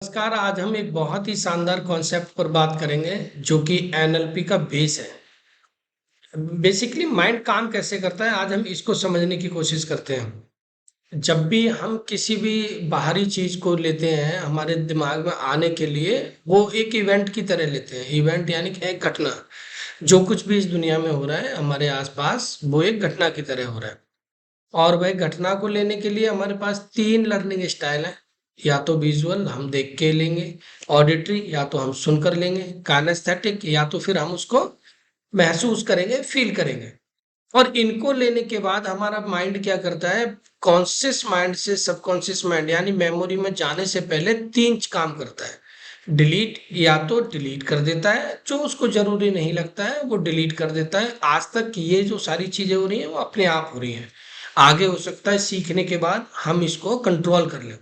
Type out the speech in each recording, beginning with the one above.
नमस्कार। आज हम एक बहुत ही शानदार कॉन्सेप्ट पर बात करेंगे जो कि एनएलपी का बेस है। बेसिकली माइंड काम कैसे करता है, आज हम इसको समझने की कोशिश करते हैं। जब भी हम किसी भी बाहरी चीज को लेते हैं हमारे दिमाग में आने के लिए, वो एक इवेंट की तरह लेते हैं। इवेंट यानी कि एक घटना। जो कुछ भी इस दुनिया में हो रहा है हमारे आसपास, वो एक घटना की तरह हो रहा है। और वह घटना को लेने के लिए हमारे पास तीन लर्निंग स्टाइल है। या तो विजुअल हम देख के लेंगे, ऑडिटरी या तो हम सुनकर लेंगे, काइनेस्थेटिक या तो फिर हम उसको महसूस करेंगे, फील करेंगे। और इनको लेने के बाद हमारा माइंड क्या करता है, कॉन्शियस माइंड से सबकॉन्शियस माइंड यानी मेमोरी में जाने से पहले तीन काम करता है। डिलीट, या तो डिलीट कर देता है जो उसको जरूरी नहीं लगता है, वो डिलीट कर देता है। आज तक ये जो सारी चीजें हो रही हैं वो अपने आप हो रही हैं। आगे हो सकता है सीखने के बाद हम इसको कंट्रोल कर लें।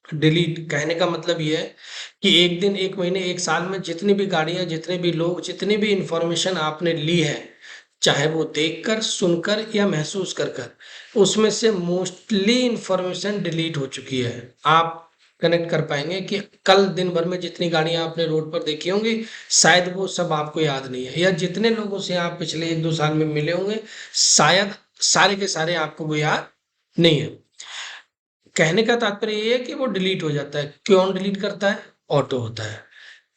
डिलीट कहने का मतलब ये है कि एक दिन, एक महीने, एक साल में जितनी भी गाड़ियां, जितने भी लोग, जितनी भी इंफॉर्मेशन आपने ली है, चाहे वो देखकर, सुनकर या महसूस कर कर, उसमें से मोस्टली इंफॉर्मेशन डिलीट हो चुकी है। आप कनेक्ट कर पाएंगे कि कल दिन भर में जितनी गाड़ियां आपने रोड पर देखी होंगी, शायद वो सब आपको याद नहीं है। या जितने लोगों से आप पिछले एक दो साल में मिले होंगे, शायद सारे के सारे आपको वो याद नहीं है। कहने का तात्पर्य ये है कि वो डिलीट हो जाता है। क्यों डिलीट करता है? ऑटो होता है।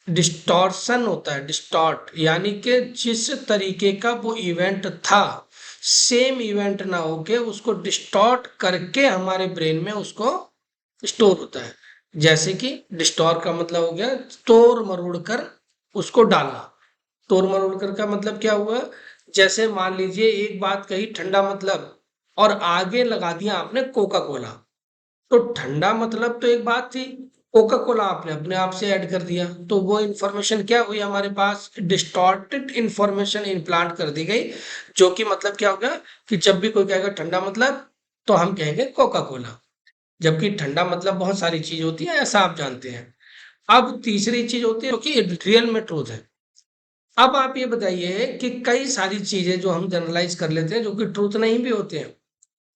डिस्टॉर्शन होता है। डिस्टॉर्ट यानी कि जिस तरीके का वो इवेंट था, सेम इवेंट ना होके उसको डिस्टॉर्ट करके हमारे ब्रेन में उसको स्टोर होता है। जैसे कि डिस्टॉर का मतलब हो गया तोड़ मरोड़ कर उसको डालना। तोड़ मरोड़ कर का मतलब क्या हुआ? जैसे मान लीजिए एक बात कही ठंडा मतलब, और आगे लगा दिया आपने कोका कोला। तो ठंडा मतलब तो एक बात थी, कोका कोला आपने अपने आप से ऐड कर दिया, तो वो इंफॉर्मेशन क्या हुई हमारे पास? डिस्टॉर्टेड इंफॉर्मेशन इम्प्लांट कर दी गई। जो कि मतलब क्या होगा कि जब भी कोई कहेगा ठंडा मतलब, तो हम कहेंगे कोका कोला। जबकि ठंडा मतलब बहुत सारी चीज होती है, ऐसा आप जानते हैं। अब तीसरी चीज होती है जो कि रियल में ट्रूथ है। अब आप ये बताइए कि कई सारी चीजें जो हम जनरलाइज कर लेते हैं जो कि ट्रूथ नहीं भी होते हैं।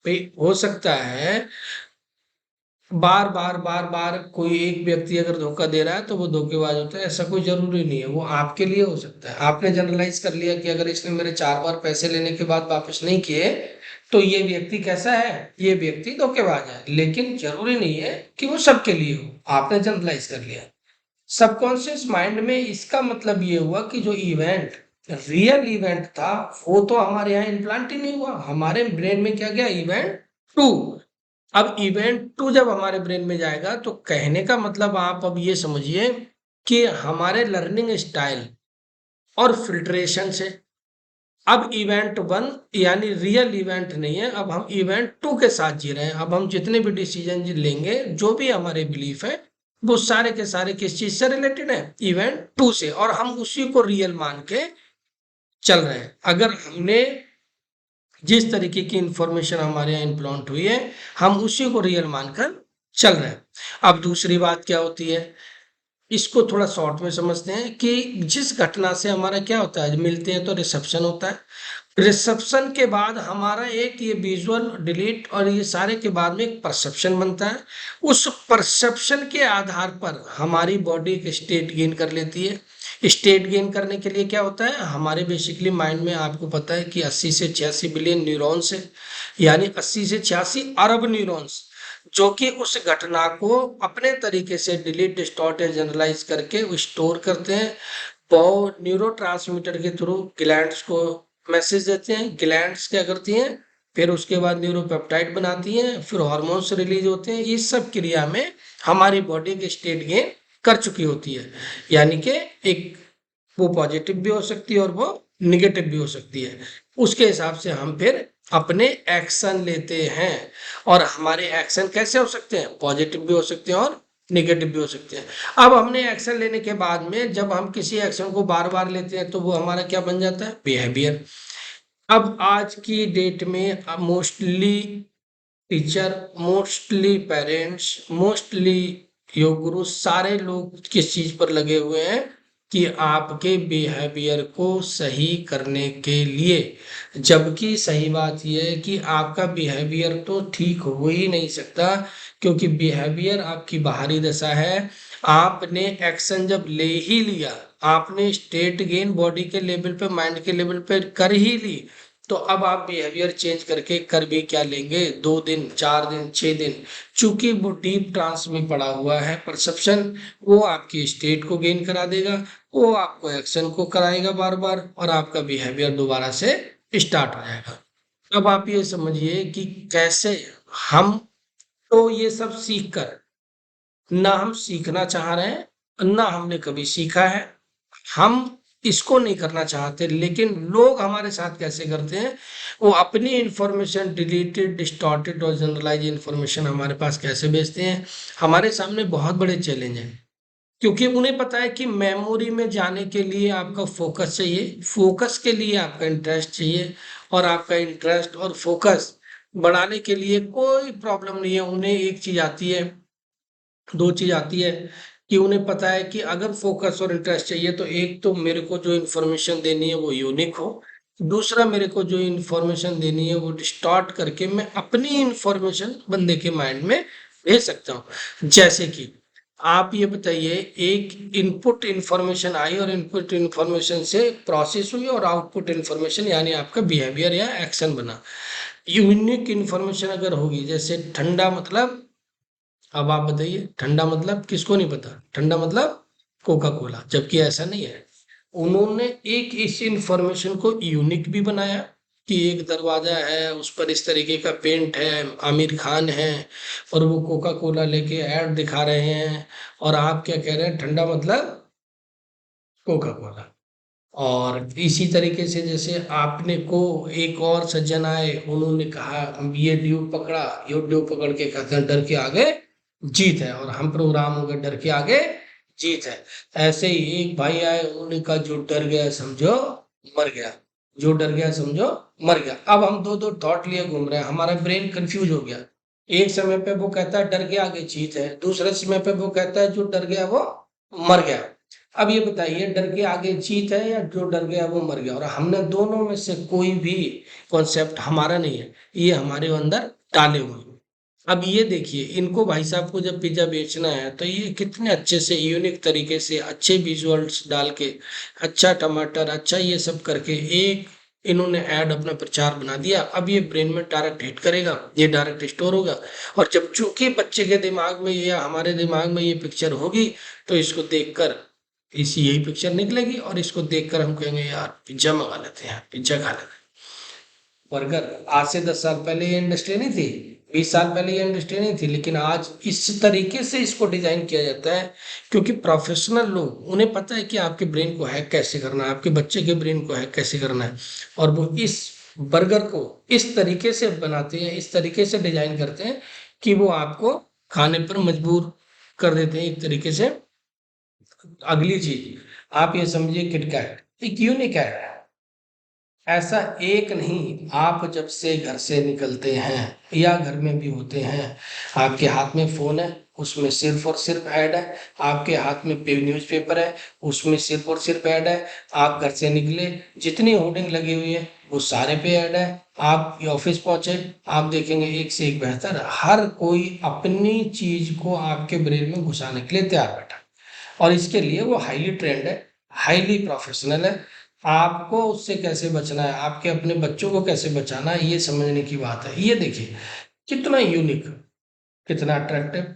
भाई हो सकता है बार बार बार बार कोई एक व्यक्ति अगर धोखा दे रहा है तो वो धोखेबाज होता है, ऐसा कोई जरूरी नहीं है। वो आपके लिए हो सकता है। आपने जनरलाइज कर लिया कि अगर इसने मेरे 4 बार पैसे लेने के बाद वापस नहीं किए, तो ये व्यक्ति कैसा है? ये व्यक्ति धोखेबाज है। लेकिन जरूरी नहीं है कि वो सबके लिए हो। आपने जनरलाइज कर लिया। सबकॉन्शियस माइंड में इसका मतलब ये हुआ कि जो इवेंट, रियल इवेंट था, वो तो हमारे यहाँ इम्प्लांट ही नहीं हुआ। हमारे ब्रेन में क्या गया? Event two. अब इवेंट टू जब हमारे ब्रेन में जाएगा, तो कहने का मतलब आप अब ये समझिए कि हमारे लर्निंग स्टाइल और फिल्ट्रेशन से अब इवेंट वन यानी रियल इवेंट नहीं है, अब हम इवेंट टू के साथ जी रहे हैं। अब हम जितने भी डिसीजन लेंगे, जो भी हमारे बिलीफ है, वो सारे के सारे किस चीज से रिलेटेड है? इवेंट टू से। और हम उसी को रियल मान के चल रहे हैं। अगर हमने जिस तरीके की इंफॉर्मेशन हमारे यहाँ इम्प्लांट हुई है, हम उसी को रियल मानकर चल रहे हैं। अब दूसरी बात क्या होती है, इसको थोड़ा शॉर्ट में समझते हैं कि जिस घटना से हमारा क्या होता है, मिलते हैं तो रिसेप्शन होता है। रिसेप्शन के बाद हमारा एक ये विजुअल, डिलीट और ये सारे के बाद में एक परसेप्शन बनता है। उस परसेप्शन के आधार पर हमारी बॉडी एक स्टेट गेन कर लेती है। स्टेट गेन करने के लिए क्या होता है, हमारे बेसिकली माइंड में आपको पता है कि 80 से 86 बिलियन न्यूरॉन्स है। यानी 80 से 86 अरब न्यूरॉन्स, जो कि उस घटना को अपने तरीके से डिलीट, डिस्टॉर्ट या जनरलाइज करके वो स्टोर करते हैं। वो न्यूरोट्रांसमीटर के थ्रू ग्लैंड्स को मैसेज देते हैं। ग्लैंड्स क्या करती हैं? फिर उसके बाद न्यूरोपेप्टाइड बनाती हैं, फिर हार्मोन्स रिलीज होते हैं। इस सब क्रिया में हमारी बॉडी के स्टेट गेन कर चुकी होती है। यानी कि एक वो पॉजिटिव भी हो सकती है और वो निगेटिव भी हो सकती है। उसके हिसाब से हम फिर अपने एक्शन लेते हैं। और हमारे एक्शन कैसे हो सकते हैं? पॉजिटिव भी हो सकते हैं और निगेटिव भी हो सकते हैं। अब हमने एक्शन लेने के बाद में जब हम किसी एक्शन को बार बार लेते हैं, तो वो हमारा क्या बन जाता है? बिहेवियर। अब आज की डेट में mostly teacher, mostly parents, mostly yoga guru, सारे लोग किस चीज पर लगे हुए हैं कि आपके बिहेवियर को सही करने के लिए। जबकि सही बात यह है कि आपका बिहेवियर तो ठीक हो ही नहीं सकता क्योंकि बिहेवियर आपकी बाहरी दशा है। आपने एक्शन जब ले ही लिया, आपने स्टेट गेन बॉडी के लेवल पे, माइंड के लेवल पे कर ही ली, तो अब आप बिहेवियर चेंज करके कर भी क्या लेंगे? 2 दिन, 4 दिन, 6 दिन। चूंकि वो डीप ट्रांस में पड़ा हुआ है परसेप्शन, वो आपकी स्टेट को गेन करा देगा, वो आपको एक्शन को कराएगा बार बार, और आपका बिहेवियर दोबारा से स्टार्ट हो जाएगा। अब आप ये समझिए कि कैसे हम, तो ये सब सीख कर, ना हम सीखना चाह रहे हैं, ना हमने कभी सीखा है, हम इसको नहीं करना चाहते, लेकिन लोग हमारे साथ कैसे करते हैं, वो अपनी इंफॉर्मेशन डिलीटेड, डिस्टॉर्टेड और जनरलाइज इंफॉर्मेशन हमारे पास कैसे भेजते हैं। हमारे सामने बहुत बड़े चैलेंज हैं, क्योंकि उन्हें पता है कि मेमोरी में जाने के लिए आपका फोकस चाहिए, फोकस के लिए आपका इंटरेस्ट चाहिए, और आपका इंटरेस्ट और फोकस बढ़ाने के लिए कोई प्रॉब्लम नहीं है। उन्हें एक चीज आती है, दो चीज आती है, कि उन्हें पता है कि अगर फोकस और इंटरेस्ट चाहिए तो एक तो मेरे को जो इन्फॉर्मेशन देनी है वो यूनिक हो, दूसरा मेरे को जो इन्फॉर्मेशन देनी है वो डिस्टॉर्ट करके मैं अपनी इन्फॉर्मेशन बंदे के माइंड में भेज सकता हूँ। जैसे कि आप ये बताइए, एक इनपुट इन्फॉर्मेशन आई और इनपुट इन्फॉर्मेशन से प्रोसेस हुई और आउटपुट इन्फॉर्मेशन यानी आपका बिहेवियर या एक्शन बना। यूनिक इन्फॉर्मेशन अगर होगी, जैसे ठंडा मतलब, अब आप बताइए ठंडा मतलब किसको नहीं पता? ठंडा मतलब कोका कोला, जबकि ऐसा नहीं है। उन्होंने एक इस इंफॉर्मेशन को यूनिक भी बनाया कि एक दरवाजा है, उस पर इस तरीके का पेंट है, आमिर खान है, और वो कोका कोला लेके ऐड दिखा रहे हैं, और आप क्या कह रहे हैं? ठंडा मतलब कोका कोला। और इसी तरीके से जैसे आपने को एक और सज्जन आए, उन्होंने कहा ये ड्यू पकड़ा, ये ड्यू पकड़ के कहते हैं डर के आगे जीत है, और हम प्रोग्राम हो गए डर के आगे जीत है। ऐसे ही एक भाई आए, उन्होंने कहा जो डर गया समझो मर गया, जो डर गया समझो मर गया। अब हम दो दो थॉट लिए घूम रहे हैं, हमारा ब्रेन कंफ्यूज हो गया। एक समय पे वो कहता है डर के आगे जीत है, दूसरे समय पे वो कहता है जो डर गया वो मर गया। अब ये बताइए, डर के आगे जीत है या जो डर गया वो मर गया? और हमने दोनों में से कोई भी कॉन्सेप्ट हमारा नहीं है, ये हमारे अंदर डाले हुए हैं। अब ये देखिए, इनको भाई साहब को जब पिज्जा बेचना है तो ये कितने अच्छे से यूनिक तरीके से अच्छे विजुअल्स डाल के, अच्छा टमाटर, अच्छा ये सब करके एक इन्होंने ऐड अपना प्रचार बना दिया। अब ये ब्रेन में डायरेक्ट हिट करेगा, ये डायरेक्ट स्टोर होगा, और जब चूंकि बच्चे के दिमाग में या हमारे दिमाग में ये पिक्चर होगी, तो इसको देखकर इसी यही पिक्चर निकलेगी, और इसको देखकर हम कहेंगे यार पिज्जा मंगा लेते हैं, पिज्जा खा लेते हैं। बर्गर, आज से 10 साल पहले ये इंडस्ट्री नहीं थी, 20 साल पहले ये इंडस्ट्री नहीं थी, लेकिन आज इस तरीके से इसको डिजाइन किया जाता है, क्योंकि प्रोफेशनल लोग, उन्हें पता है कि आपके ब्रेन को हैक कैसे करना है, आपके बच्चे के ब्रेन को हैक कैसे करना है, और वो इस बर्गर को इस तरीके से बनाते हैं, इस तरीके से डिजाइन करते हैं कि वो आपको खाने पर मजबूर कर देते हैं एक तरीके से। अगली चीज आप ये समझिए, किटकैट एक यूनिक है, ऐसा एक नहीं। आप जब से घर से निकलते हैं या घर में भी होते हैं, आपके हाथ में फोन है, उसमें सिर्फ और सिर्फ ऐड है। आपके हाथ में न्यूज़पेपर है, उसमें सिर्फ और सिर्फ ऐड है। आप घर से निकले, जितनी होर्डिंग लगी हुई है वो सारे पे ऐड है। आप ऑफिस पहुंचे, आप देखेंगे एक से एक बेहतर, हर कोई अपनी चीज को आपके ब्रेन में घुसाने के लिए तैयार बैठा, और इसके लिए वो हाईली ट्रेंड है, हाईली प्रोफेशनल है। आपको उससे कैसे बचना है, आपके अपने बच्चों को कैसे बचाना है, ये समझने की बात है। ये देखिए कितना यूनिक, कितना अट्रैक्टिव,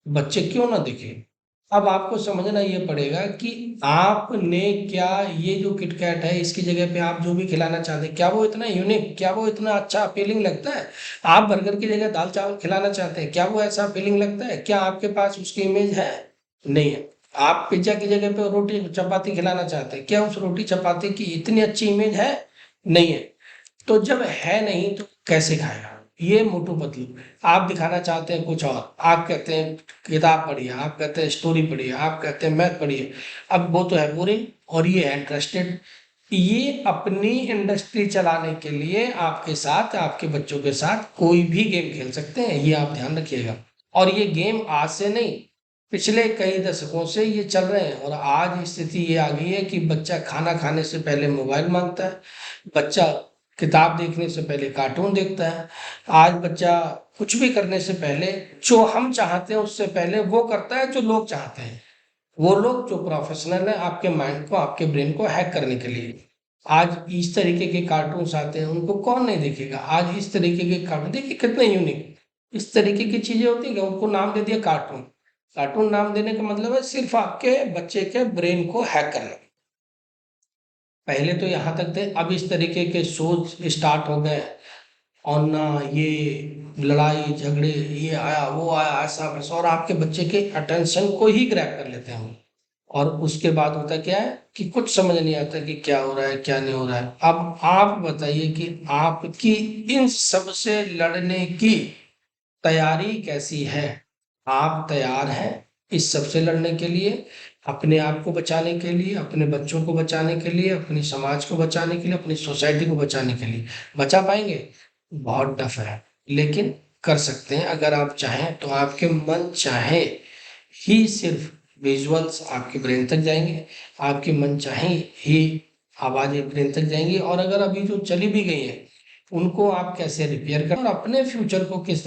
बच्चे क्यों ना देखें। अब आपको समझना ये पड़ेगा कि आपने क्या, ये जो किटकैट है इसकी जगह पे आप जो भी खिलाना चाहते हैं, क्या वो इतना यूनिक, क्या वो इतना अच्छा अपीलिंग लगता है? आप बर्गर की जगह दाल चावल खिलाना चाहते हैं, क्या वो ऐसा अपीलिंग लगता है? क्या आपके पास उसकी इमेज है? नहीं है। आप पिज्जा की जगह पे रोटी चपाती खिलाना चाहते हैं, क्या उस रोटी चपाती की इतनी अच्छी इमेज है? नहीं है। तो जब है नहीं तो कैसे खाएगा? ये मोटू पतलू। आप दिखाना चाहते हैं कुछ और, आप कहते हैं किताब पढ़िए, आप कहते हैं स्टोरी पढ़िए, आप कहते हैं मैथ पढ़िए। अब वो तो है बोरिंग और ये है इंटरेस्टेड। ये अपनी इंडस्ट्री चलाने के लिए आपके साथ, आपके बच्चों के साथ कोई भी गेम खेल सकते हैं, ये आप ध्यान रखिएगा। और ये गेम आज से नहीं, पिछले कई दशकों से ये चल रहे हैं, और आज स्थिति ये आ गई है कि बच्चा खाना खाने से पहले मोबाइल मांगता है, बच्चा किताब देखने से पहले कार्टून देखता है। आज बच्चा कुछ भी करने से पहले जो हम चाहते हैं उससे पहले वो करता है जो लोग चाहते हैं। वो लोग जो प्रोफेशनल है आपके माइंड को, आपके ब्रेन को हैक करने के लिए। आज इस तरीके के कार्टून्स आते हैं, उनको कौन नहीं देखेगा। आज इस तरीके के कार्टून देखिए कितने यूनिक इस तरीके की चीजें होती है, उनको नाम दे दिया कार्टून। कार्टून नाम देने का मतलब है सिर्फ आपके बच्चे के ब्रेन को हैक करना। पहले तो यहाँ तक थे, अब इस तरीके के शोज स्टार्ट हो गए। और ना ये लड़ाई झगड़े, ये आया वो आया ऐसा वैसा, और आपके बच्चे के अटेंशन को ही ग्रैब कर लेते हैं हम। और उसके बाद होता क्या है कि कुछ समझ नहीं आता कि क्या हो रहा है क्या नहीं हो रहा है। अब आप बताइए कि आपकी इन सब से लड़ने की तैयारी कैसी है। आप तैयार हैं इस सब से लड़ने के लिए, अपने आप को बचाने के लिए, अपने बच्चों को बचाने के लिए, अपनी समाज को बचाने के लिए, अपनी सोसाइटी को बचाने के लिए। बचा पाएंगे? बहुत टफ है, लेकिन कर सकते हैं अगर आप चाहें तो। आपके मन चाहे ही सिर्फ विजुअल्स आपके ब्रेन तक जाएंगे, आपके मन चाहे ही आवाजें ब्रेन तक जाएंगी। और अगर अभी जो चली भी गई है उनको आप कैसे रिपेयर करें और अपने फ्यूचर को किस तरह